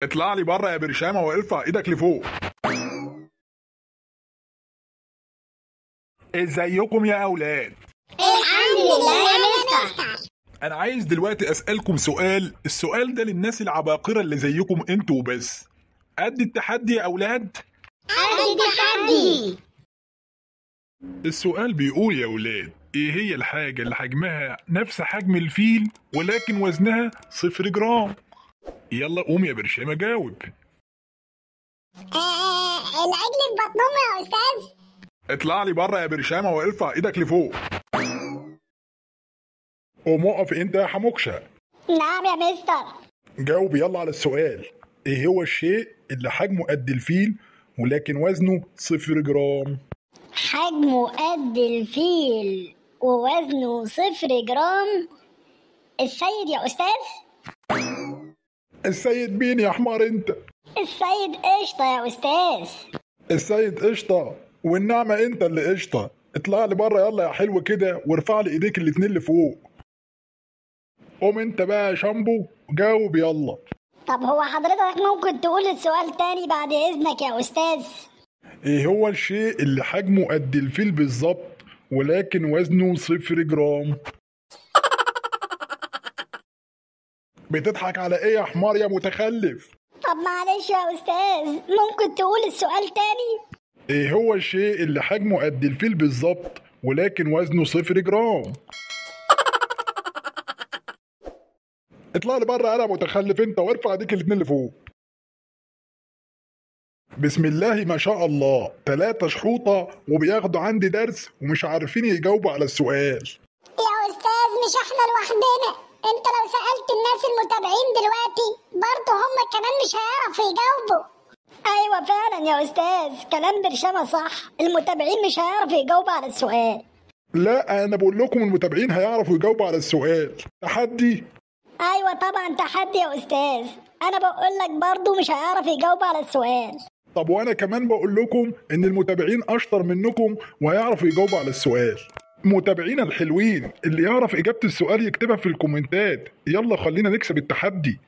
اطلع لي بره يا برشامه وارفع ايدك لفوق. ازيكم يا اولاد؟ الحمد لله يا مستر. انا عايز دلوقتي اسالكم سؤال، السؤال ده للناس العباقره اللي زيكم انتوا وبس. قد التحدي يا اولاد؟ قد التحدي. السؤال بيقول يا اولاد، ايه هي الحاجه اللي حجمها نفس حجم الفيل ولكن وزنها 0 جرام؟ يلا قوم يا برشامه جاوب. العجل في بطنهم يا استاذ. اطلع لي بره يا برشامه وارفع ايدك لفوق. قوم اقف انت يا حموكشه. نعم يا مستر. جاوب يلا على السؤال. ايه هو الشيء اللي حجمه قد الفيل ولكن وزنه 0 جرام؟ حجمه قد الفيل ووزنه 0 جرام. السيد يا استاذ. السيد مين يا حمار انت؟ السيد قشطة يا استاذ. السيد قشطه، والنعمه انت اللي قشطه. اطلع لي بره يلا يا حلو كده وارفع لي ايديك الاتنين لفوق. قوم انت بقى يا شامبو جاوب يلا. طب هو حضرتك ممكن تقول السؤال تاني بعد اذنك يا استاذ؟ ايه هو الشيء اللي حجمه قد الفيل بالظبط ولكن وزنه 0 جرام؟ بتضحك على ايه يا حمار يا متخلف؟ طب معلش يا استاذ، ممكن تقول السؤال تاني؟ ايه هو الشيء اللي حجمه قد الفيل بالظبط ولكن وزنه 0 جرام؟ اطلع لي بره انا متخلف انت وارفع ايديك الاتنين لفوق. بسم الله ما شاء الله، 3 شحوطة وبياخدوا عندي درس ومش عارفين يجاوبوا على السؤال. يا استاذ مش احنا لوحدنا، انت لو سألت الناس المتابعين دلوقتي برضه هم كمان مش هيعرفوا يجاوبوا. ايوه فعلا يا استاذ، كلام برشامة صح، المتابعين مش هيعرفوا يجاوبوا على السؤال. لا انا بقول لكم المتابعين هيعرفوا يجاوبوا على السؤال. تحدي. ايوه طبعا تحدي يا استاذ، انا بقول لك برضه مش هيعرفوا يجاوبوا على السؤال. طب وانا كمان بقول لكم ان المتابعين اشطر منكم وهيعرفوا يجاوبوا على السؤال. متابعينا الحلوين اللي يعرف اجابة السؤال يكتبها في الكومنتات، يلا خلينا نكسب التحدي.